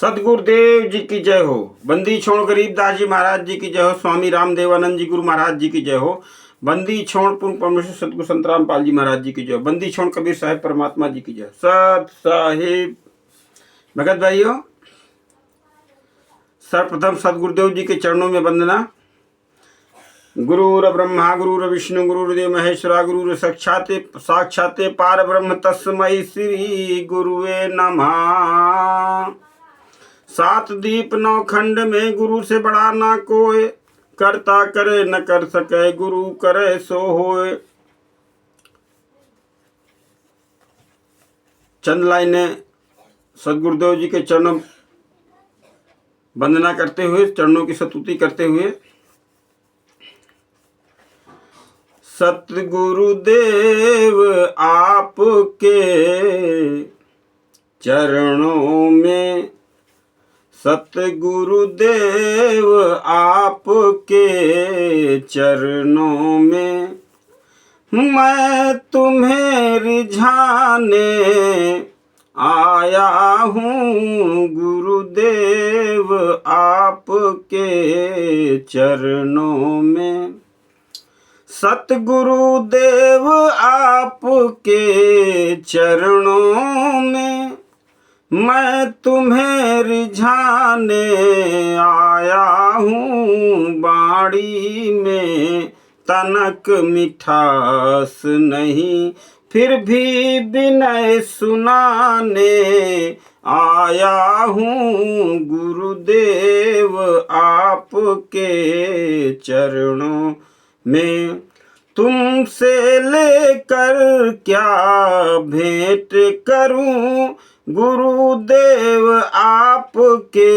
सदगुरुदेव जी की जय हो। बंदी छोड़ गरीबदास जी महाराज जी की जय हो। स्वामी रामदेवानंद जी गुरु महाराज जी की जय हो। बंदी छोड़ पूर्ण परमेश्वर सतगुरु संत रामपाल जी महाराज जी की जय हो। बंदी छोड़ कबीर साहिब परमात्मा जी की जय। सत साहिब भगत भाइयों, सर्वप्रथम सदगुरुदेव जी के चरणों में वंदना। गुरुर ब्रह्मा गुरुर विष्णु गुरुर्देव महेश्वरा गुरुर साक्षाते पार ब्रह्म तस्मै श्री गुरुवे नमः। सात दीप नौ खंड में गुरु से बड़ा ना कोय, करता करे न कर सके गुरु करे सो होए। चंद लाइनें सदगुरुदेव जी के चरणों वंदना करते हुए, चरणों की स्तुति करते हुए। सतगुरुदेव आपके चरणों में, सतगुरुदेव आपके चरणों में मैं तुम्हें रिझाने आया हूँ। गुरुदेव आपके चरणों में, सतगुरुदेव आपके चरणों में मैं तुम्हें रिझाने आया हूँ। बाड़ी में तनक मिठास नहीं, फिर भी विनय सुनाने आया हूँ। गुरुदेव आपके चरणों में तुमसे लेकर क्या भेंट करूं। गुरुदेव आपके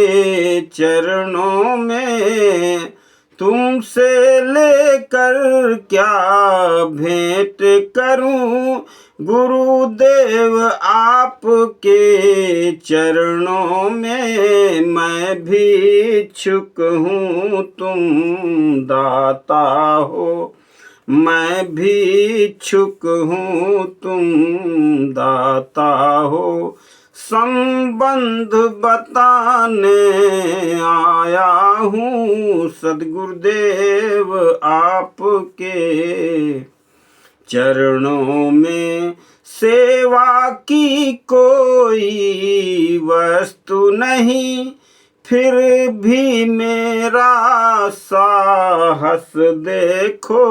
चरणों में तुमसे लेकर क्या भेंट करूं। गुरुदेव आपके चरणों में मैं भी इच्छुक हूँ, तुम दाता हो। मैं भी इच्छुक हूँ, तुम दाता हो। संबंध बताने आया हूँ। सदगुरुदेव आपके चरणों में सेवा की कोई वस्तु नहीं, फिर भी मेरा साहस देखो।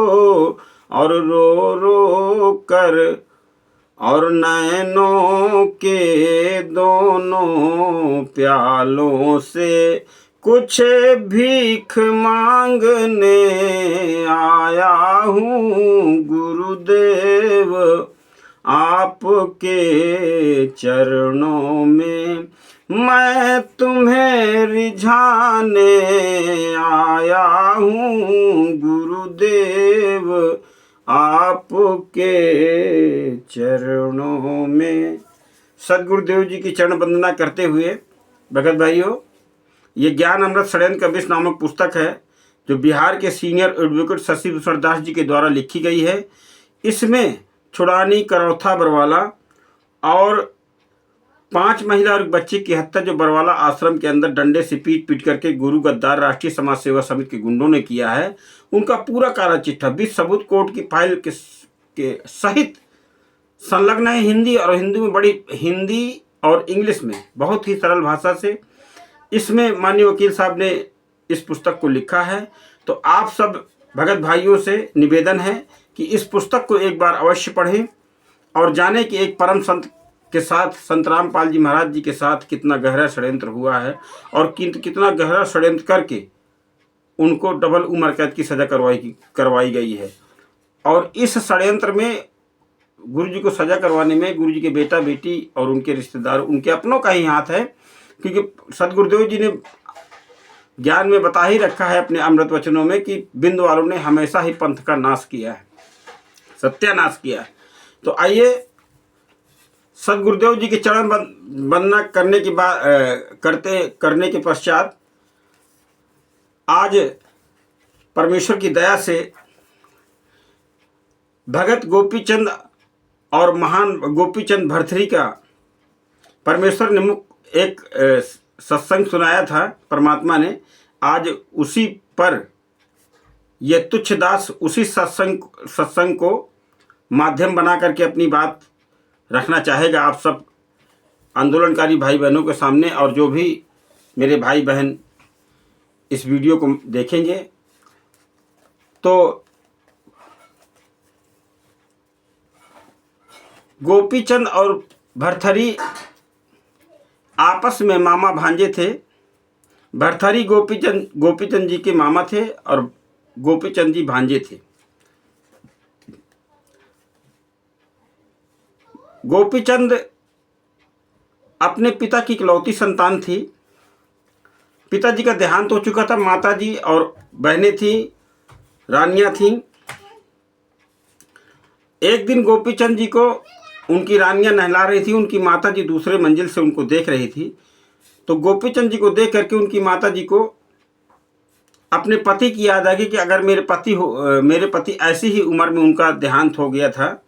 और रो रो कर और नैनों के दोनों प्यालों से कुछ भीख मांगने आया हूँ। गुरुदेव आपके चरणों में मैं तुम्हें रिझाने आया हूँ। गुरुदेव आपके चरणों में। सदगुरुदेव जी की चरण वंदना करते हुए भगत भाइयों, ये ज्ञान अमृत षड्यंत्र कबीर नामक पुस्तक है जो बिहार के सीनियर एडवोकेट शशि भूषण दास जी के द्वारा लिखी गई है। इसमें छुड़ानी, करौथा, बरवाला और 5 महिला और एक बच्चे की हत्या जो बरवाला आश्रम के अंदर डंडे से पीट पीट करके गुरु गद्दार राष्ट्रीय समाज सेवा समिति के गुंडों ने किया है, उनका पूरा काला चिट्ठा 20 सबूत कोर्ट की फाइल के सहित संलग्न है। हिंदी और हिंदी में हिंदी और इंग्लिश में बहुत ही सरल भाषा से इसमें माननीय वकील साहब ने इस पुस्तक को लिखा है। तो आप सब भगत भाइयों से निवेदन है कि इस पुस्तक को एक बार अवश्य पढ़ें और जाने कि एक परम संत के साथ, संत रामपाल जी महाराज जी के साथ कितना गहरा षड्यंत्र हुआ है और कितना गहरा षड्यंत्र करके उनको डबल उम्र कैद की सज़ा करवाई गई है। और इस षड्यंत्र में गुरु जी को सज़ा करवाने में गुरु जी के बेटा बेटी और उनके रिश्तेदार, उनके अपनों का ही हाथ है, क्योंकि सदगुरुदेव जी ने ज्ञान में बता ही रखा है अपने अमृत वचनों में कि बिंद वालों ने हमेशा ही पंथ का नाश किया है, सत्यानाश किया है। तो आइए सदगुरुदेव जी के चरण वंदना करने के पश्चात आज परमेश्वर की दया से भगत गोपीचंद और महान गोपीचंद भरथरी का परमेश्वर ने एक सत्संग सुनाया था परमात्मा ने, आज उसी पर यह तुच्छ दास उसी सत्संग को माध्यम बना करके अपनी बात रखना चाहेगा आप सब आंदोलनकारी भाई बहनों के सामने। और जो भी मेरे भाई बहन इस वीडियो को देखेंगे तो गोपीचंद और भरथरी आपस में मामा भांजे थे। भरथरी गोपीचंद जी के मामा थे और गोपीचंद जी भांजे थे। गोपीचंद अपने पिता की इकलौती संतान थी। पिताजी का देहांत हो चुका था। माताजी और बहनें थी, रानियां थीं। एक दिन गोपीचंद जी को उनकी रानियां नहला रही थी। उनकी माताजी दूसरे मंजिल से उनको देख रही थी। तो गोपीचंद जी को देख करके उनकी माताजी को अपने पति की याद आ गई कि अगर मेरे पति ऐसी ही उम्र में उनका देहांत हो गया था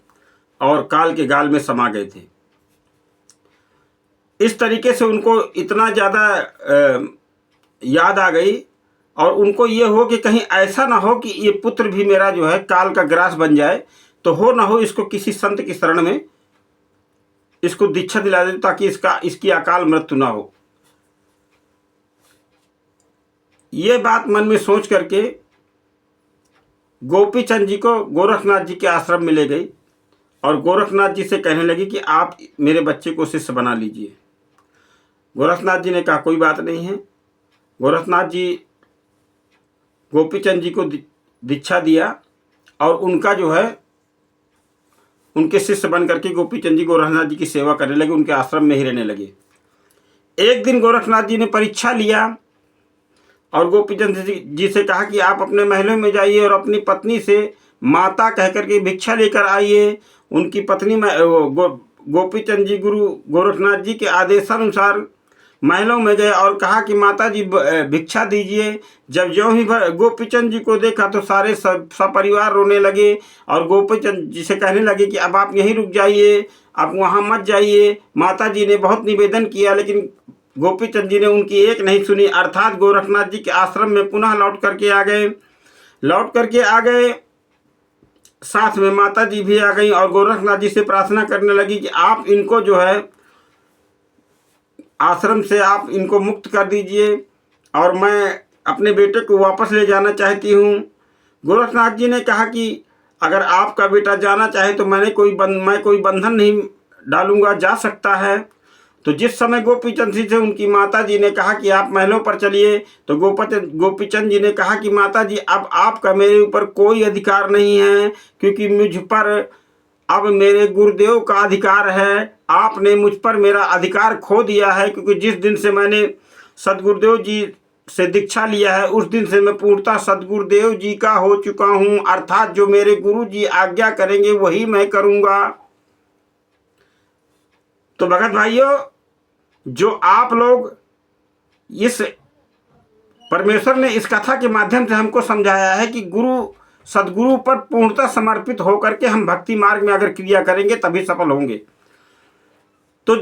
और काल के गाल में समा गए थे। इस तरीके से उनको इतना ज़्यादा याद आ गई और उनको ये हो कि कहीं ऐसा ना हो कि ये पुत्र भी मेरा जो है काल का ग्रास बन जाए, तो हो ना हो इसको किसी संत की शरण में इसको दीक्षा दिला दे ताकि इसकी अकाल मृत्यु ना हो। ये बात मन में सोच करके गोपीचंद जी को गोरखनाथ जी के आश्रम में ले गई और गोरखनाथ जी से कहने लगी कि आप मेरे बच्चे को शिष्य बना लीजिए। गोरखनाथ जी ने कहा कोई बात नहीं है। गोरखनाथ जी गोपीचंद जी को दीक्षा दिया और उनका जो है उनके शिष्य बन करके गोपीचंद जी गोरखनाथ जी की सेवा करने लगे, उनके आश्रम में ही रहने लगे। एक दिन गोरखनाथ जी ने परीक्षा लिया और गोपीचंद जी से कहा कि आप अपने महलों में जाइए और अपनी पत्नी से माता कह करके भिक्षा लेकर आइए। उनकी पत्नी गोपीचंद जी गुरु गोरखनाथ जी के आदेशानुसार महलों में गए और कहा कि माता जी भिक्षा दीजिए। जब ज्यों ही गोपीचंद जी को देखा तो सारे सपरिवार रोने लगे और गोपीचंद जी से कहने लगे कि अब आप यहीं रुक जाइए, आप वहाँ मत जाइए। माता जी ने बहुत निवेदन किया लेकिन गोपीचंद जी ने उनकी एक नहीं सुनी, अर्थात गोरखनाथ जी के आश्रम में पुनः लौट करके आ गए। साथ में माता जी भी आ गई और गोरखनाथ जी से प्रार्थना करने लगी कि आप इनको जो है आश्रम से आप इनको मुक्त कर दीजिए और मैं अपने बेटे को वापस ले जाना चाहती हूँ। गोरखनाथ जी ने कहा कि अगर आपका बेटा जाना चाहे तो मैं कोई बंधन नहीं डालूंगा, जा सकता है। तो जिस समय गोपीचंद जी से उनकी माता जी ने कहा कि आप महलों पर चलिए, तो गोपीचंद जी ने कहा कि माता जी अब आपका मेरे ऊपर कोई अधिकार नहीं है, क्योंकि मुझ पर अब मेरे गुरुदेव का अधिकार है। आपने मुझ पर मेरा अधिकार खो दिया है, क्योंकि जिस दिन से मैंने सदगुरुदेव जी से दीक्षा लिया है उस दिन से मैं पूर्णतः सदगुरुदेव जी का हो चुका हूँ, अर्थात जो मेरे गुरु जी आज्ञा करेंगे वही मैं करूँगा। तो भगत भाइयों, जो आप लोग इस परमेश्वर ने इस कथा के माध्यम से हमको समझाया है कि सदगुरु पर पूर्णतः समर्पित होकर के हम भक्ति मार्ग में अगर क्रिया करेंगे तभी सफल होंगे। तो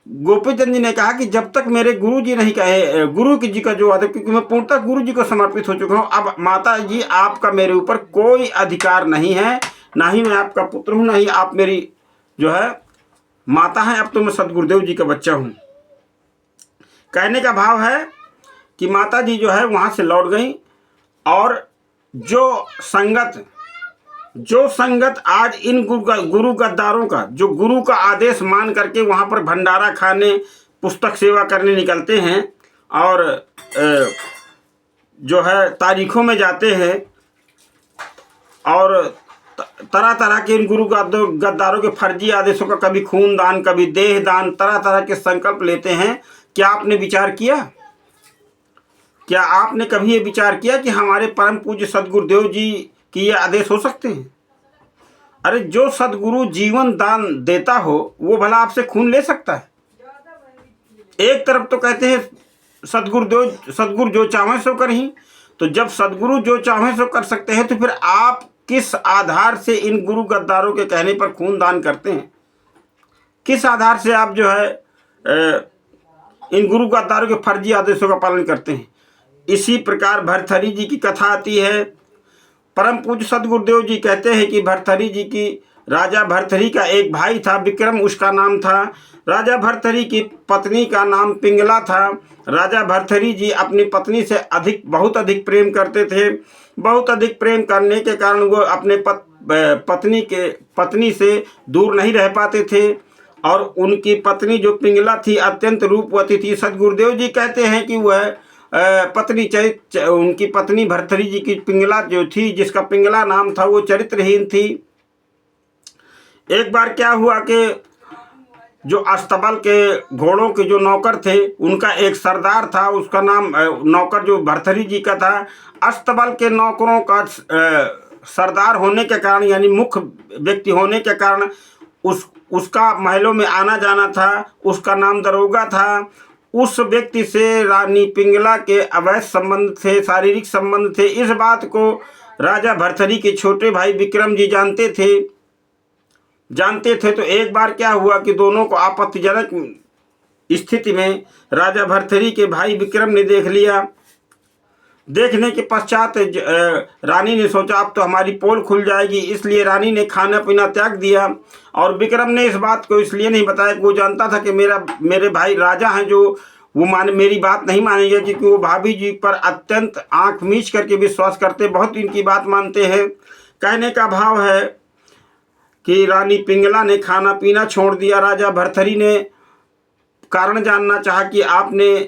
गोपीचंद जी ने कहा कि जब तक मेरे गुरु जी नहीं कहे, गुरु जी का जो अधिकार, क्योंकि मैं पूर्णतः गुरु जी को समर्पित हो चुका हूँ, अब माता जी आपका मेरे ऊपर कोई अधिकार नहीं है, ना ही मैं आपका पुत्र हूँ, ना ही आप मेरी जो है माता हैं, अब तो मैं सदगुरुदेव जी का बच्चा हूँ। कहने का भाव है कि माता जी जो है वहाँ से लौट गई और जो संगत आज इन गुरु गद्दारों का, जो गुरु का आदेश मान करके वहाँ पर भंडारा खाने, पुस्तक सेवा करने निकलते हैं और जो है तारीखों में जाते हैं और तरह तरह के इन गुरु गद्दारों के फर्जी आदेशों का, कभी खून दान, कभी देह दान, तरह तरह के संकल्प लेते हैं। क्या आपने विचार किया? क्या आपने कभी ये विचार किया कि हमारे परम पूज्य सदगुरुदेव जी की ये आदेश हो सकते हैं? अरे जो सदगुरु जीवन दान देता हो वो भला आपसे खून ले सकता है? एक तरफ तो कहते हैं सदगुरु जो चाहे सो कर ही, तो जब सदगुरु जो चाहे सो कर सकते हैं तो फिर आप किस आधार से इन गुरु गद्दारों के कहने पर खून दान करते हैं? किस आधार से आप जो है इन गुरु गद्दारों के फर्जी आदेशों का पालन करते हैं। इसी प्रकार भर्तृहरि जी की कथा आती है। परम पूज्य सदगुरुदेव जी कहते हैं कि भर्तृहरि जी की राजा भर्तृहरि का एक भाई था, विक्रम उसका नाम था। राजा भर्तृहरि की पत्नी का नाम पिंगला था। राजा भर्तृहरि जी अपनी पत्नी से बहुत अधिक प्रेम करते थे। बहुत अधिक प्रेम करने के कारण वो अपने पत्नी से दूर नहीं रह पाते थे और उनकी पत्नी जो पिंगला थी अत्यंत रूपवती थी। सदगुरुदेव जी कहते हैं कि वह उनकी पत्नी भर्तृहरि जी की पिंगला जो थी, जिसका पिंगला नाम था, वो चरित्रहीन थी। एक बार क्या हुआ कि जो अस्तबल के घोड़ों के जो नौकर थे, उनका एक सरदार था, उसका नाम नौकर जो भर्तृहरि जी का था। अस्तबल के नौकरों का सरदार होने के कारण, यानी मुख्य व्यक्ति होने के कारण उसका महलों में आना जाना था। उसका नाम दरोगा था। उस व्यक्ति से रानी पिंगला के अवैध संबंध थे, शारीरिक संबंध थे। इस बात को राजा भर्तृहरि के छोटे भाई विक्रम जी जानते थे। तो एक बार क्या हुआ कि दोनों को आपत्तिजनक स्थिति में राजा भर्तृहरि के भाई विक्रम ने देख लिया। देखने के पश्चात रानी ने सोचा अब तो हमारी पोल खुल जाएगी, इसलिए रानी ने खाना पीना त्याग दिया। और विक्रम ने इस बात को इसलिए नहीं बताया कि वो जानता था कि मेरे भाई राजा हैं, जो वो मेरी बात नहीं मानेंगे, क्योंकि वो भाभी जी पर अत्यंत आंख मीच करके विश्वास करते, बहुत इनकी बात मानते हैं। कहने का भाव है कि रानी पिंगला ने खाना पीना छोड़ दिया। राजा भर्तृहरि ने कारण जानना चाहा कि आपने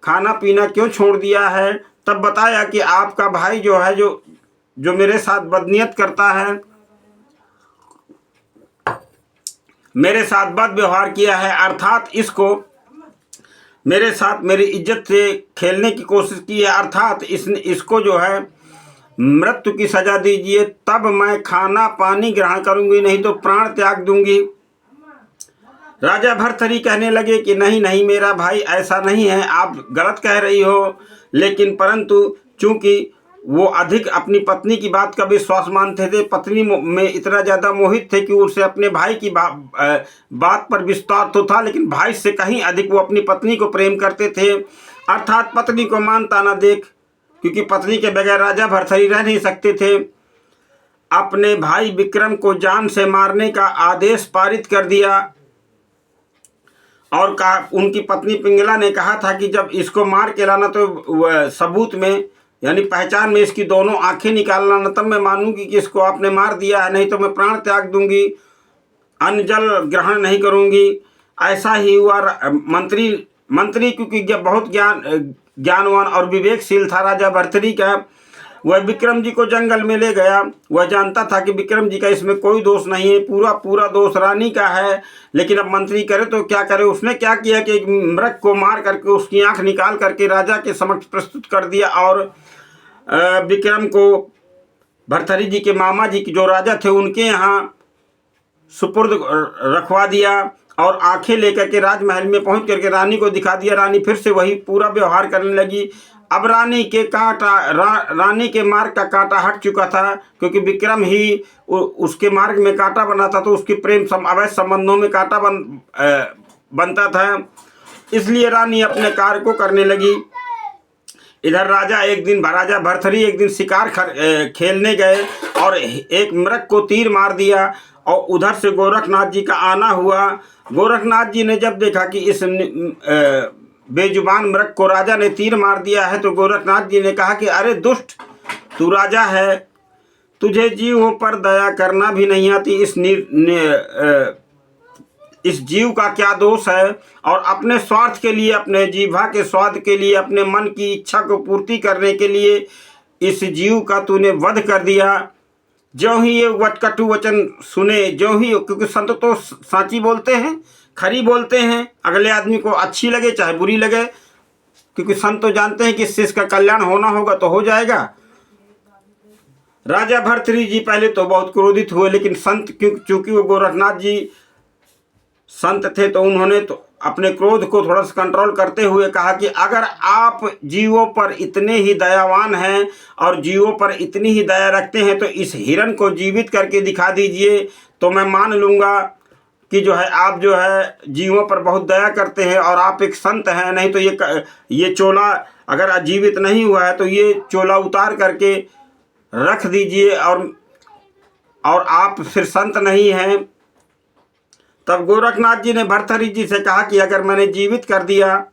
खाना पीना क्यों छोड़ दिया है। तब बताया कि आपका भाई जो है, जो मेरे साथ बदनीयत करता है, मेरे साथ बद व्यवहार किया है, अर्थात इसको मेरे साथ मेरी इज्जत से खेलने की कोशिश की है, अर्थात इसको जो है मृत्यु की सजा दीजिए, तब मैं खाना पानी ग्रहण करूंगी, नहीं तो प्राण त्याग दूंगी। राजा भर्तृहरि कहने लगे कि नहीं नहीं, मेरा भाई ऐसा नहीं है, आप गलत कह रही हो। लेकिन परंतु चूंकि वो अधिक अपनी पत्नी की बात का विश्वास मानते थे, पत्नी में इतना ज़्यादा मोहित थे कि उसे अपने भाई की बात पर विश्वास तो था, लेकिन भाई से कहीं अधिक वो अपनी पत्नी को प्रेम करते थे। अर्थात पत्नी को मानता ना देख, क्योंकि पत्नी के बगैर राजा भर्तृहरि रह नहीं सकते थे। अपने भाई विक्रम को जान से मारने का आदेश पारित कर दिया और कहा, उनकी पत्नी पिंगला ने कहा था कि जब इसको मार के लाना तो सबूत में, यानी पहचान में इसकी दोनों आंखें निकाल लाना, तब मैं मानूंगी कि इसको आपने मार दिया है, नहीं तो मैं प्राण त्याग दूंगी, अन्न जल ग्रहण नहीं करूंगी। ऐसा ही हुआ। मंत्री क्योंकि बहुत ज्ञानवान और विवेकशील था राजा भर्तृहरि का, वह विक्रम जी को जंगल में ले गया। वह जानता था कि विक्रम जी का इसमें कोई दोष नहीं है, पूरा दोष रानी का है। लेकिन अब मंत्री करे तो क्या करे। उसने क्या किया कि एक मृग को मार करके उसकी आंख निकाल करके राजा के समक्ष प्रस्तुत कर दिया और विक्रम को भर्तृहरि जी के मामा जी की जो राजा थे उनके यहाँ सुपुर्द रखवा दिया और आंखें लेकर के राजमहल में पहुंच करके रानी को दिखा दिया। रानी फिर से वही पूरा व्यवहार करने लगी। अब रानी के मार्ग का कांटा हट चुका था, क्योंकि विक्रम ही उसके मार्ग में कांटा बना था, तो उसकी अवैध संबंधों में कांटा बनता था। इसलिए रानी अपने कार्य को करने लगी। इधर राजा भर्तृहरि एक दिन शिकार खेलने गए और एक मृग को तीर मार दिया और उधर से गोरखनाथ जी का आना हुआ। गोरखनाथ जी ने जब देखा कि इस बेजुबान मृग को राजा ने तीर मार दिया है, तो गोरखनाथ जी ने कहा कि अरे दुष्ट, तू राजा है, तुझे जीवों पर दया करना भी नहीं आती, इस जीव का क्या दोष है। और अपने स्वार्थ के लिए, अपने जीवा के स्वाद के लिए, अपने मन की इच्छा को पूर्ति करने के लिए इस जीव का तूने वध कर दिया। ज्यों ही ये कटु वचन सुने, ज्यों ही, क्योंकि संत तो साची बोलते हैं, खरी बोलते हैं, अगले आदमी को अच्छी लगे चाहे बुरी लगे, क्योंकि संत तो जानते हैं कि इससे इसका कल्याण होना होगा तो हो जाएगा। राजा भर्तृहरि जी पहले तो बहुत क्रोधित हुए, लेकिन संत क्योंकि वो गोरखनाथ जी संत थे, तो उन्होंने तो अपने क्रोध को थोड़ा सा कंट्रोल करते हुए कहा कि अगर आप जीवों पर इतने ही दयावान हैं और जीवों पर इतनी ही दया रखते हैं, तो इस हिरण को जीवित करके दिखा दीजिए, तो मैं मान लूँगा। कि जो है आप जो है जीवों पर बहुत दया करते हैं और आप एक संत हैं, नहीं तो ये चोला अगर जीवित नहीं हुआ है तो ये चोला उतार करके रख दीजिए, और आप फिर संत नहीं हैं। तब गोरखनाथ जी ने भर्तहरि जी से कहा कि अगर मैंने जीवित कर दिया,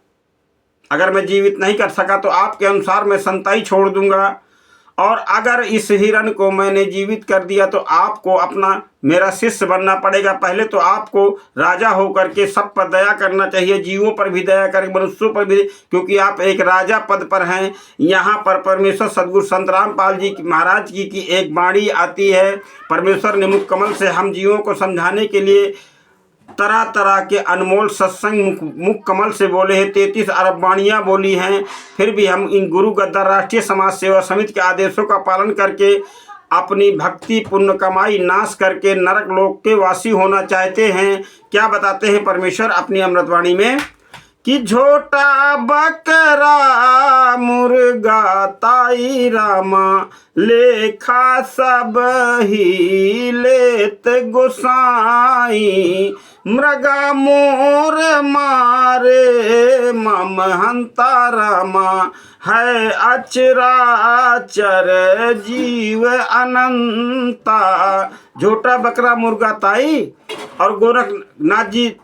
अगर मैं जीवित नहीं कर सका तो आपके अनुसार मैं संताई छोड़ दूंगा, और अगर इस हिरण को मैंने जीवित कर दिया तो आपको अपना मेरा शिष्य बनना पड़ेगा। पहले तो आपको राजा होकर के सब पर दया करना चाहिए, जीवों पर भी दया करें, मनुष्यों पर भी, क्योंकि आप एक राजा पद पर हैं। यहाँ पर परमेश्वर सदगुरु संत रामपाल जी महाराज की एक वाणी आती है। परमेश्वर ने मुख कमल से हम जीवों को समझाने के लिए तरह तरह के अनमोल सत्संग मुख कमल से बोले हैं, 33 अरब वाणियाँ बोली हैं। फिर भी हम इन गुरु गद्दार राष्ट्रीय समाज सेवा समिति के आदेशों का पालन करके अपनी भक्ति पुण्य कमाई नाश करके नरक लोक के वासी होना चाहते हैं। क्या बताते हैं परमेश्वर अपनी अमृतवाणी में कि झोटा बकरा मुर्गा ताई रामा लेखा सब ही लेत गोसाई, मृगा मोर मारे मम हंता रामा है अचराचर जीव अनंता। झोटा बकरा मुर्गा ताई, और गोरखनाथ जी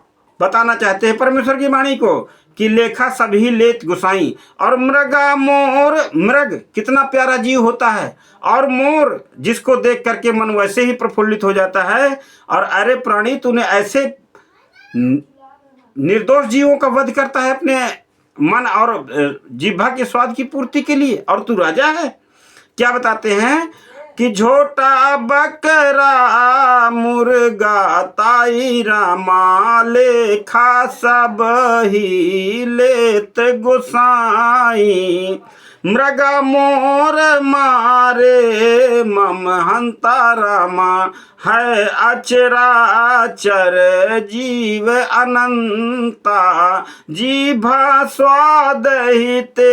बताना चाहते हैं परमेश्वर की वाणी को कि लेखा सभी लेत गुसाई, और मृगा मोर, मृग कितना प्यारा जीव होता है, और मोर जिसको देख करके मन वैसे ही प्रफुल्लित हो जाता है। और अरे प्राणी, तूने ऐसे निर्दोष जीवों का वध करता है अपने मन और जिह्वा के स्वाद की पूर्ति के लिए, और तू राजा है। क्या बताते हैं कि झोटा बकरा मुर्गा ताई रामा लेखा सब ही लेत गोसाई, मृगा मोर मारे मम हंता रामा है अचराचर जीव अनंता, जीभा स्वाद हिते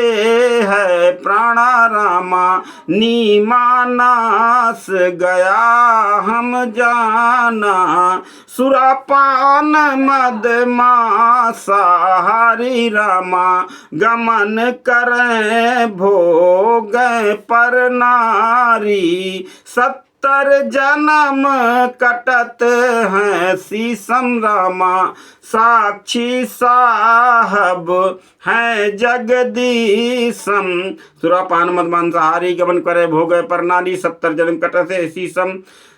है प्राणा रामा, नीमा नास गया हम जाना, सुरापान मद मासा हरि रामा, गमन करें भोग पर नारी, 70 जन्म कटत हैं शीशम रामा, साक्षी साहब हैं जगदीशम, सुरापान मद मांसाहारी गमन करे भोग पर नारी, 70 जन्म कटत है शीशम,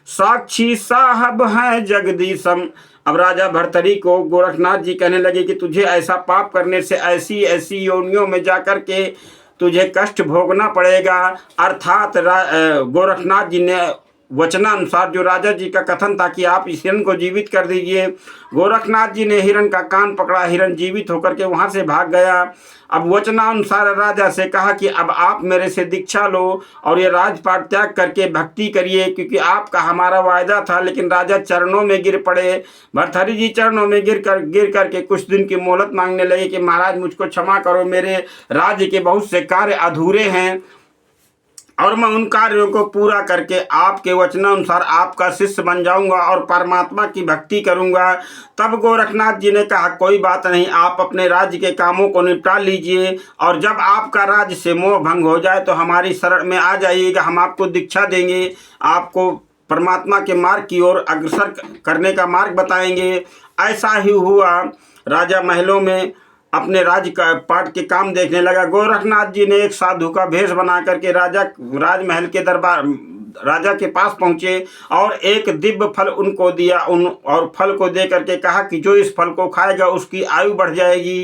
साक्षी साहब हैं जगदीशम। अब राजा भर्तहरि को गोरखनाथ जी कहने लगे कि तुझे ऐसा पाप करने से ऐसी ऐसी योनियों में जाकर के तुझे कष्ट भोगना पड़ेगा। अर्थात गोरखनाथ जी ने वचनानुसार जो राजा जी का कथन था कि आप इस हिरण को जीवित कर दीजिए, गोरखनाथ जी ने हिरण का कान पकड़ा, हिरण जीवित होकर के वहां से भाग गया। अब वचनानुसार राजा से कहा कि अब आप मेरे से दीक्षा लो और ये राजपाट त्याग करके भक्ति करिए, क्योंकि आपका हमारा वायदा था। लेकिन राजा चरणों में गिर पड़े। भर्तहरि जी चरणों में गिर करके कुछ दिन की मोहलत मांगने लगे कि महाराज मुझको क्षमा करो, मेरे राज्य के बहुत से कार्य अधूरे हैं और मैं उन कार्यों को पूरा करके आपके वचनानुसार आपका शिष्य बन जाऊंगा और परमात्मा की भक्ति करूंगा। तब गोरखनाथ जी ने कहा कोई बात नहीं, आप अपने राज्य के कामों को निपटा लीजिए और जब आपका राज्य से मोह भंग हो जाए तो हमारी शरण में आ जाइएगा, हम आपको दीक्षा देंगे, आपको परमात्मा के मार्ग की ओर अग्रसर करने का मार्ग बताएंगे। ऐसा ही हुआ। राजा महलों में अपने राज्य का पाठ के काम देखने लगा। गोरखनाथ जी ने एक साधु का भेष बना करके राजमहल के दरबार राजा के पास पहुँचे और एक दिव्य फल उनको दिया। और फल को दे करके कहा कि जो इस फल को खाएगा उसकी आयु बढ़ जाएगी।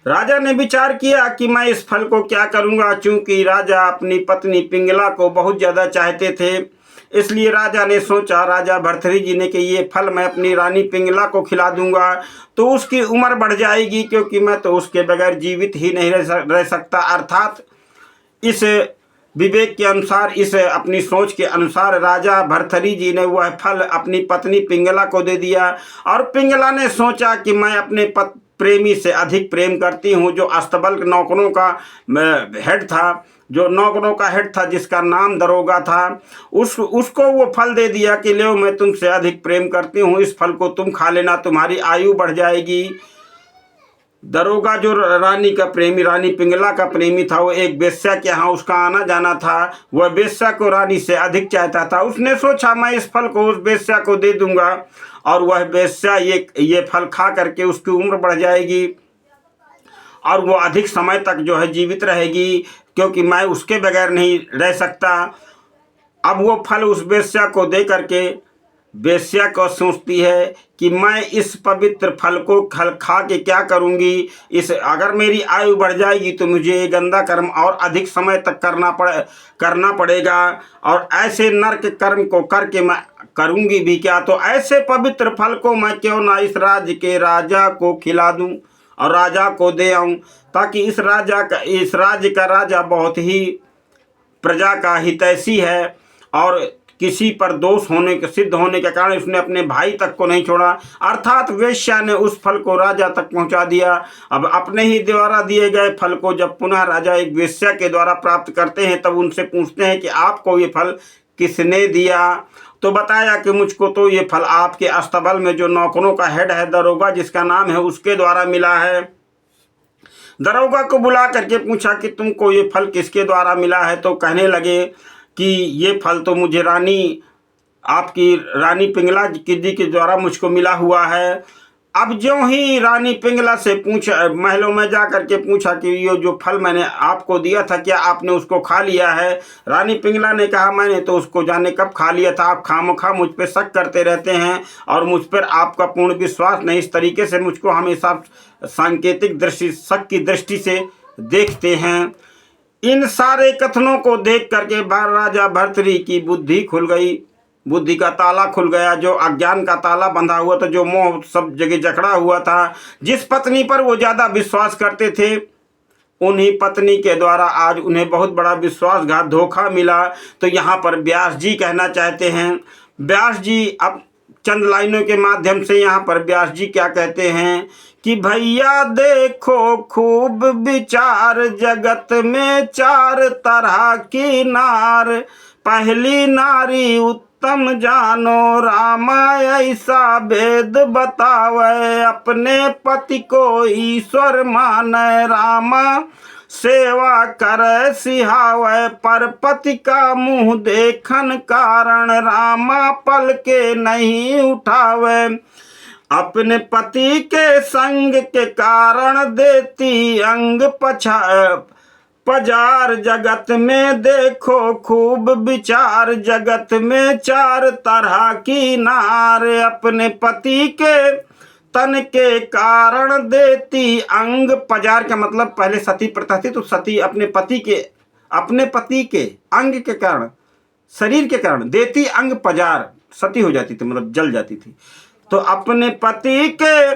राजा ने विचार किया कि मैं इस फल को क्या करूँगा, चूँकि राजा अपनी पत्नी पिंगला को बहुत ज़्यादा चाहते थे। इसलिए राजा ने सोचा, राजा भर्तहरि जी ने, कि ये फल मैं अपनी रानी पिंगला को खिला दूंगा तो उसकी उम्र बढ़ जाएगी, क्योंकि मैं तो उसके बगैर जीवित ही नहीं रह सकता। अर्थात इस विवेक के अनुसार, इस अपनी सोच के अनुसार राजा भर्तहरि जी ने वह फल अपनी पत्नी पिंगला को दे दिया। और पिंगला ने सोचा कि मैं अपने प्रेमी से अधिक प्रेम करती हूँ। जो अस्तबल नौकरों का हेड था, जो नौकरों का हेड था, जिसका नाम दरोगा था, उसको वो फल दे दिया कि लो मैं तुमसे अधिक प्रेम करती हूँ, इस फल को तुम खा लेना, तुम्हारी आयु बढ़ जाएगी। दरोगा जो रानी का प्रेमी, रानी पिंगला का प्रेमी था, वो एक वेश्या के यहाँ उसका आना जाना था। वह वेश्या को रानी से अधिक चाहता था। उसने सोचा मैं इस फल को उस वेश्या को दे दूंगा और वह वेश्या ये फल खा करके उसकी उम्र बढ़ जाएगी और वो अधिक समय तक जो है जीवित रहेगी, क्योंकि मैं उसके बगैर नहीं रह सकता। अब वो फल उस वेश्या को दे करके वेश्या को सोचती है कि मैं इस पवित्र फल को खा के क्या करूंगी, अगर मेरी आयु बढ़ जाएगी तो मुझे ये गंदा कर्म और अधिक समय तक करना पड़ेगा और ऐसे नरक कर्म को करके मैं करूंगी भी क्या। तो ऐसे पवित्र फल को मैं क्यों ना इस राज्य के राजा को खिला दूं और राजा को दे आऊं, ताकि इस राज्य का राजा बहुत ही प्रजा का हितैषी है और किसी पर दोष सिद्ध होने के कारण उसने अपने भाई तक को नहीं छोड़ा। अर्थात वेश्या ने उस फल को राजा तक पहुंचा दिया। अब अपने ही द्वारा दिए गए फल को जब पुनः राजा एक वेश्या के द्वारा प्राप्त करते हैं, तब उनसे पूछते हैं कि आपको ये फल किसने दिया। तो बताया कि मुझको तो ये फल आपके अस्तबल में जो नौकरों का हेड है दरोगा जिसका नाम है, उसके द्वारा मिला है। दरोगा को बुला करके पूछा कि तुमको ये फल किसके द्वारा मिला है। तो कहने लगे कि ये फल तो मुझे आपकी रानी पिंगला जी के द्वारा मुझको मिला हुआ है। अब ज्यों ही रानी पिंगला से महलों में जा करके पूछा कि ये जो फल मैंने आपको दिया था क्या आपने उसको खा लिया है। रानी पिंगला ने कहा मैंने तो उसको जाने कब खा लिया था, आप खामखा मुझ पे शक करते रहते हैं और मुझ पर आपका पूर्ण विश्वास नहीं, इस तरीके से मुझको हमेशा सांकेतिक दृष्टि शक की दृष्टि से देखते हैं। इन सारे कथनों को देख करके राजा भर्तृहरि की बुद्धि खुल गई, बुद्धि का ताला खुल गया। जो अज्ञान का ताला बंधा हुआ था, जो मोह सब जगह जकड़ा हुआ था, जिस पत्नी पर वो ज़्यादा विश्वास करते थे, उन्हीं पत्नी के द्वारा आज उन्हें बहुत बड़ा विश्वासघात धोखा मिला। तो यहाँ पर व्यास जी कहना चाहते हैं। व्यास जी अब चंद लाइनों के माध्यम से यहाँ पर व्यास जी क्या कहते हैं कि भैया देखो खूब विचार, जगत में 4 तरह की नार, पहली नारी उत्तम जानो, रामा ऐसा भेद बतावे, अपने पति को ईश्वर माने, रामा सेवा करे सिहावे, पर पति का मुंह देखन कारण, रामा पल के नहीं उठावे, अपने पति के संग के कारण देती अंग पजार, जगत में देखो खूब विचार, जगत में 4 तरह की नार, अपने पति के तन के कारण देती अंग पजार का मतलब पहले सती प्रथा थी, तो सती अपने पति के अंग के कारण, शरीर के कारण देती अंग पजार, सती हो जाती थी मतलब जल जाती थी। तो अपने पति के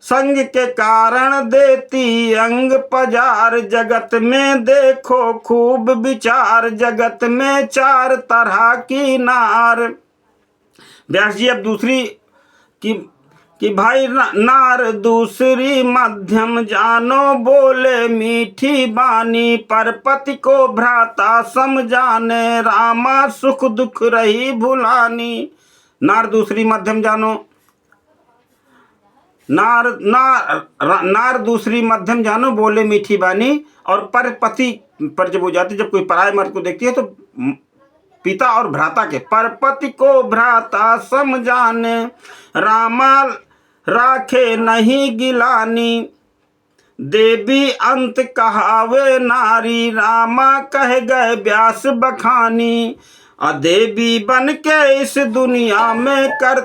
संग के कारण देती अंग पजार, जगत में देखो खूब विचार, जगत में 4 तरह की नार। व्यास जी अब दूसरी कि भाई नार दूसरी मध्यम जानो, बोले मीठी बानी, पर पति को भ्राता समझाने, रामा सुख दुख रही भुलानी। नार दूसरी मध्यम जानो, नार दूसरी मध्यम जानो, बोले मीठी बानी। और पर पति पर जब हो जाती, जब कोई पराये मर्द को देखती है तो पिता और भ्राता के, पर पति को भ्राता समझाने, रामा राखे नहीं गिलानी, देवी अंत कहावे नारी, रामा कह गए व्यास बखानी, देवी बन के इस दुनिया में कर,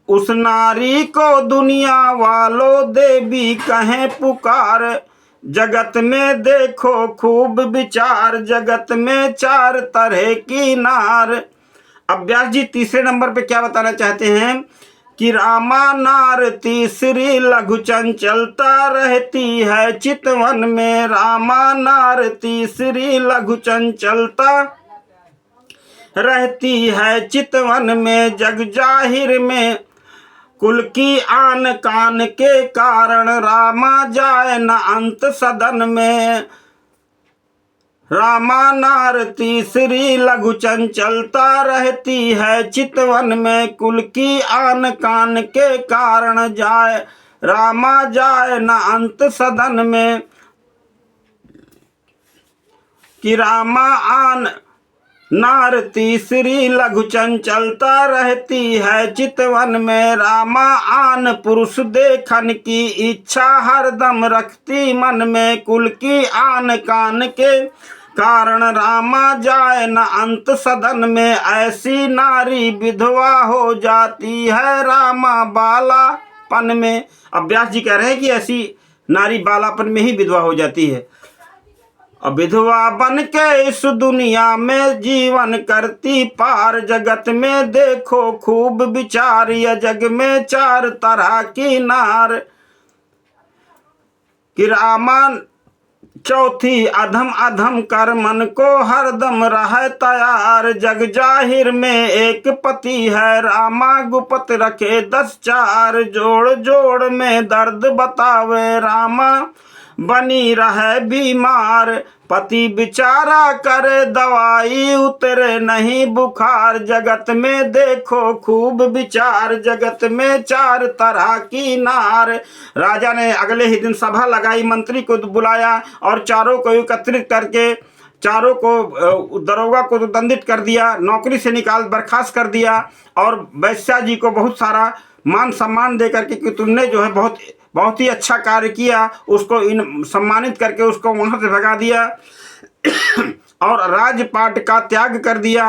उस नारी को दुनिया वालों देवी कहें पुकार, जगत में देखो खूब विचार, जगत में 4 तरह की नार। अब व्यास जी तीसरे नंबर पे क्या बताना चाहते हैं कि रामा नार तीसरी लघु चंचलता रहती है चितवन में, रामा नार तीसरी लघु चंचलता रहती है चितवन में, जग जाहिर में कुल की आन कान के कारण रामा जाए न अंत सदन में। रामा नार तीसरी लघु चंचलता रहती है चितवन में। कुल की आन कान के कारण जाए रामा जाए न अंत सदन में। कि रामा आन नार तीसरी लघु चंचलता रहती है चितवन में। रामा आन पुरुष देखन की इच्छा हरदम रखती मन में। कुल की आन कान के कारण रामा जाए न अंत सदन में। ऐसी नारी विधवा हो जाती है रामा बालापन में। अब व्यास जी कह रहे हैं कि ऐसी नारी बालापन में ही विधवा हो जाती है। अब विधवा बन के इस दुनिया में जीवन करती पार। जगत में देखो खूब विचार, यह जग में चार तरह की नार। कि रामा चौथी अधम अधम कर मन को हरदम रहे तैयार। जग जाहिर में एक पति है रामा गुपत रखे 10 चार। जोड़ जोड़ में दर्द बतावे रामा बनी रहे बीमार। पति बिचारा करे दवाई उतरे नहीं बुखार। जगत में देखो खूब विचार, जगत में चार तरह की नार। राजा ने अगले ही दिन सभा लगाई, मंत्री को बुलाया और चारों को एकत्रित करके चारों को दरोगा को तो दंडित कर दिया, नौकरी से निकाल बर्खास्त कर दिया। और वैश्या जी को बहुत सारा मान सम्मान दे करके कि तुमने जो है बहुत ही अच्छा कार्य किया, उसको सम्मानित करके उसको वहां से भगा दिया और राजपाट का त्याग कर दिया।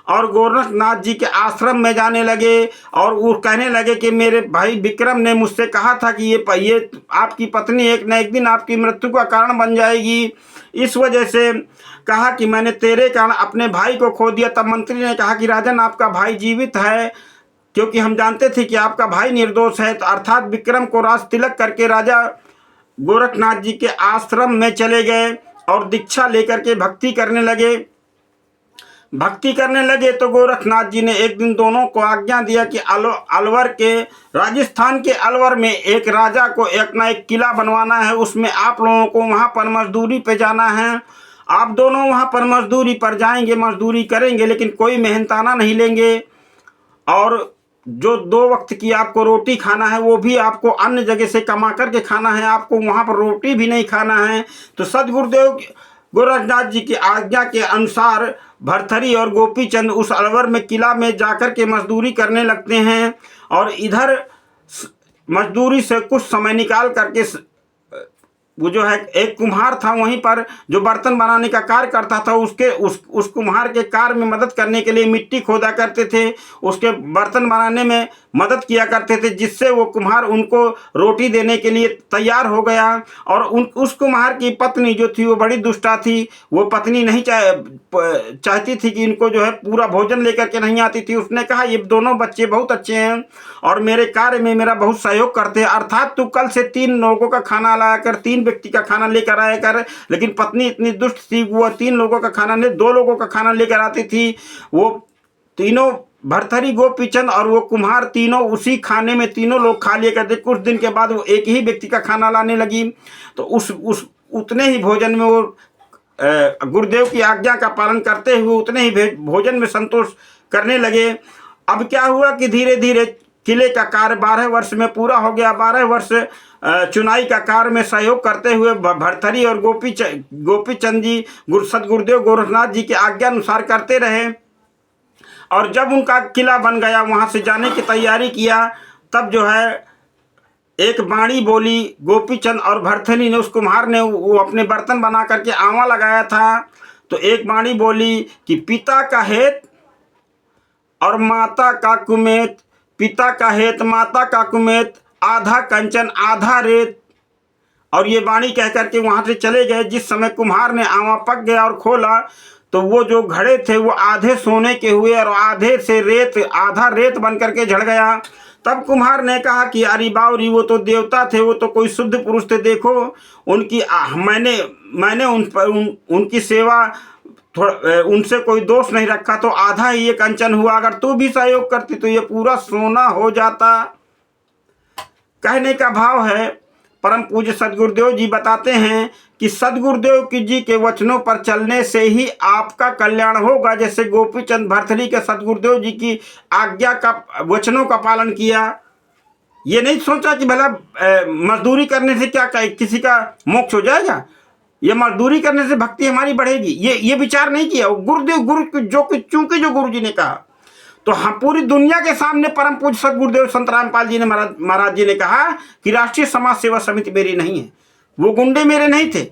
और गोरखनाथ जी के आश्रम में जाने लगे और वो कहने लगे कि मेरे भाई विक्रम ने मुझसे कहा था कि ये आपकी पत्नी एक न एक दिन आपकी मृत्यु का कारण बन जाएगी। इस वजह से कहा कि मैंने तेरे कारण अपने भाई को खो दिया। तब मंत्री ने कहा कि राजन आपका भाई जीवित है, क्योंकि हम जानते थे कि आपका भाई निर्दोष है। तो अर्थात विक्रम को राज तिलक करके राजा गोरखनाथ जी के आश्रम में चले गए और दीक्षा लेकर के भक्ति करने लगे। तो गोरखनाथ जी ने एक दिन दोनों को आज्ञा दिया कि अलवर के राजस्थान के अलवर में एक राजा को एक ना एक किला बनवाना है, उसमें आप लोगों को वहाँ पर मजदूरी पे जाना है। आप दोनों वहाँ पर मजदूरी पर जाएंगे, मजदूरी करेंगे, लेकिन कोई मेहनताना नहीं लेंगे। और जो 2 वक्त की आपको रोटी खाना है वो भी आपको अन्य जगह से कमा करके खाना है, आपको वहाँ पर रोटी भी नहीं खाना है। तो सदगुरुदेव गोरखनाथ जी की आज्ञा के अनुसार भरथरी और गोपीचंद उस अलवर में किला में जाकर के मजदूरी करने लगते हैं। और इधर मजदूरी से कुछ समय निकाल करके वो जो है एक कुम्हार था वहीं पर जो बर्तन बनाने का कार्य करता था, उस कुम्हार के कार्य में मदद करने के लिए मिट्टी खोदा करते थे, उसके बर्तन बनाने में मदद किया करते थे, जिससे वो कुम्हार उनको रोटी देने के लिए तैयार हो गया। और उस कुम्हार की पत्नी जो थी वो बड़ी दुष्टा थी। वो पत्नी नहीं चाहती थी कि इनको जो है पूरा भोजन लेकर के नहीं आती थी। उसने कहा ये दोनों बच्चे बहुत अच्छे हैं और मेरे कार्य में मेरा बहुत सहयोग करते हैं, अर्थात तू कल से 3 लोगों का खाना लाया कर, 3 व्यक्ति का खाना लेकर आया कर। लेकिन पत्नी इतनी दुष्ट थी, वो 3 लोगों का खाना नहीं 2 लोगों का खाना लेकर आती थी। वो तीनों भरथरी गोपीचंद और वो कुम्हार तीनों उसी खाने में तीनों लोग खा लिया करते। कुछ दिन के बाद वो एक ही व्यक्ति का खाना लाने लगी। तो उस उतने ही भोजन में वो गुरुदेव की आज्ञा का पालन करते हुए उतने ही भोजन में संतोष करने लगे। अब क्या हुआ कि धीरे धीरे किले का कार्य 12 वर्ष में पूरा हो गया। 12 वर्ष चुनाई का कार्य में सहयोग करते हुए भरथरी और गोपीचंद जी सदगुरुदेव गोरखनाथ जी की आज्ञा अनुसार करते रहे। और जब उनका किला बन गया, वहाँ से जाने की तैयारी किया, तब जो है एक बाणी बोली गोपीचंद और भरथरी ने। उस कुम्हार ने वो अपने बर्तन बना करके आंवा लगाया था। तो एक बाणी बोली कि पिता का हेत और माता का कुमेत, पिता का हेत माता का कुमेत, आधा कंचन आधा रेत। और ये वाणी कह करके वहाँ से चले गए। जिस समय कुम्हार ने आंवा पक गया और खोला तो वो जो घड़े थे वो आधे सोने के हुए और आधे से आधा रेत बन करके झड़ गया। तब कुम्हार ने कहा कि अरे बावरी वो तो देवता थे, वो तो कोई शुद्ध पुरुष थे, देखो उनकी मैंने उनकी सेवा उनसे कोई दोष नहीं रखा, तो आधा ही ये कंचन हुआ। अगर तू भी सहयोग करती तो ये पूरा सोना हो जाता। कहने का भाव है, परम पूज्य सदगुरुदेव जी बताते हैं कि सदगुरुदेव जी के वचनों पर चलने से ही आपका कल्याण होगा। जैसे गोपीचंद भरथरी के सदगुरुदेव जी की आज्ञा का, वचनों का पालन किया। ये नहीं सोचा कि भला मजदूरी करने से क्या किसी का मोक्ष हो जाएगा, ये मजदूरी करने से भक्ति हमारी बढ़ेगी, ये विचार नहीं किया। गुरु जो गुरु जी ने कहा, तो हम पूरी दुनिया के सामने परम पूज्य सदगुरुदेव संत रामपाल जी ने महाराज जी ने कहा कि राष्ट्रीय समाज सेवा समिति मेरी नहीं है, वो गुंडे मेरे नहीं थे।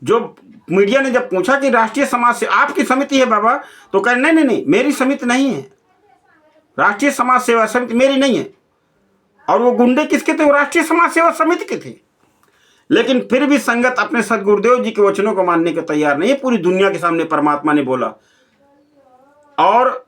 जो मीडिया ने जब पूछा कि राष्ट्रीय समाज से आपकी समिति है बाबा, तो कह नहीं मेरी समिति नहीं है, राष्ट्रीय समाज सेवा समिति मेरी नहीं है। और वो गुंडे किसके थे? वो राष्ट्रीय समाज सेवा समिति के थे। लेकिन फिर भी संगत अपने सदगुरुदेव जी के वचनों को मानने को तैयार नहीं है। पूरी दुनिया के सामने परमात्मा ने बोला, और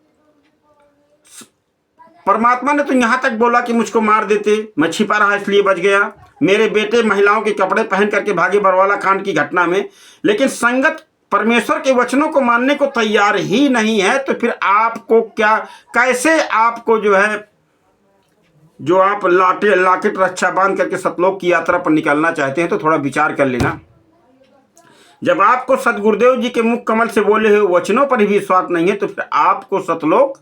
परमात्मा ने तो यहां तक बोला कि मुझको मार देते, मैं छिपा रहा इसलिए बच गया। मेरे बेटे महिलाओं के कपड़े पहन करके भागे बरवाला कांड की घटना में। लेकिन संगत परमेश्वर के वचनों को मानने को तैयार ही नहीं है, तो फिर आपको क्या, कैसे आपको जो है, जो आप लाकेट रक्षा बांध करके सतलोक की यात्रा पर निकलना चाहते हैं, तो थोड़ा विचार कर लेना। जब आपको सदगुरुदेव जी के मुख कमल से बोले हुए वचनों पर ही विश्वास नहीं है, तो फिर आपको सतलोक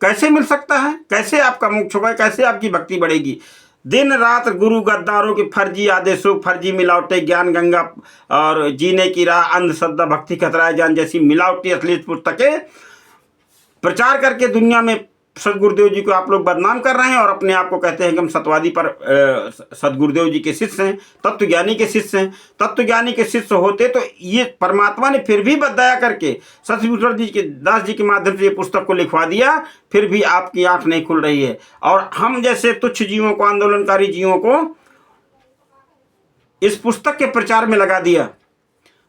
कैसे मिल सकता है? कैसे आपका मोक्ष होगा? कैसे आपकी भक्ति बढ़ेगी? दिन रात गुरु गद्दारों के फर्जी आदेशों, फर्जी मिलावटे, ज्ञान गंगा और जीने की राह, अंधश्रद्धा, भक्ति खतराए जान जैसी मिलावटी अश्लील पुस्तकें प्रचार करके दुनिया में सदगुरुदेव जी को आप लोग बदनाम कर रहे हैं, और अपने आप को कहते हैं कि हम सतवादी पर सदगुरुदेव जी के शिष्य हैं, तत्वज्ञानी के शिष्य हैं। तत्वज्ञानी के शिष्य होते तो ये परमात्मा ने फिर भी बदया करके सतगुरुदास जी के दास जी के माध्यम से ये पुस्तक को लिखवा दिया, फिर भी आपकी आंख नहीं खुल रही है। और हम जैसे तुच्छ जीवों को, आंदोलनकारी जीवों को इस पुस्तक के प्रचार में लगा दिया,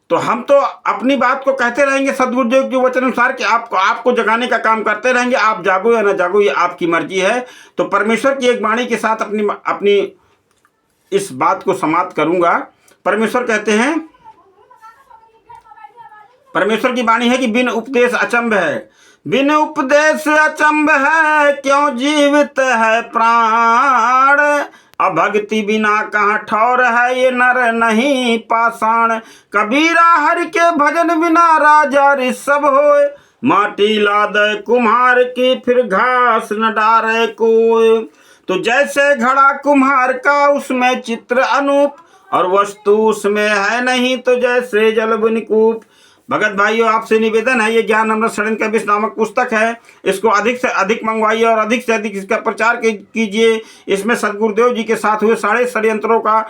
तो हम तो अपनी बात को कहते रहेंगे सदगुरुदेव के वचन अनुसार कि आपको जगाने का काम करते रहेंगे। आप जागो या ना जागो, ये आपकी मर्जी है। तो परमेश्वर की एक वाणी के साथ अपनी इस बात को समाप्त करूंगा। परमेश्वर कहते हैं, परमेश्वर की वाणी है कि बिन उपदेश अचंभ है, बिन उपदेश अचंभ है, क्यों जीवित है प्राण। अभक्ति बिना कहाँ ठौर है, ये नर नहीं पाषाण। कबीरा हरि के भजन बिना राजा ऋषभ होए, माटी लाद कुम्हार की फिर घास न डारे कोई। तो जैसे घड़ा कुम्हार का उसमें चित्र अनूप, और वस्तु उसमें है नहीं, तो जैसे जल बुनकूप। भगत भाइयों, आपसे निवेदन है, ये ज्ञान अमृत षड्यंत्र का विष नामक पुस्तक है, इसको अधिक से अधिक मंगवाइए और अधिक से अधिक इसका प्रचार कीजिए। इसमें सदगुरुदेव जी के साथ हुए सारे षड्यंत्रों का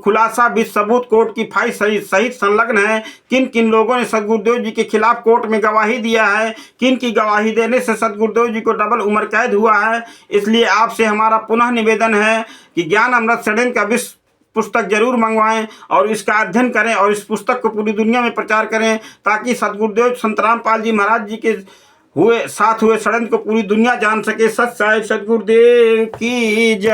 खुलासा विष सबूत कोर्ट की फाइल सहित संलग्न है। किन किन लोगों ने सदगुरुदेव जी के खिलाफ कोर्ट में गवाही दिया है, किन की गवाही देने से सदगुरुदेव जी को डबल उम्र कैद हुआ है। इसलिए आपसे हमारा पुनः निवेदन है कि ज्ञान अमृत षड्यंत्र का विष पुस्तक जरूर मंगवाएं और इसका अध्ययन करें, और इस पुस्तक को पूरी दुनिया में प्रचार करें, ताकि सदगुरुदेव संत रामपाल जी महाराज जी के साथ हुए षड्यंत्र को पूरी दुनिया जान सके। सत साहिब सदगुरुदेव की जय।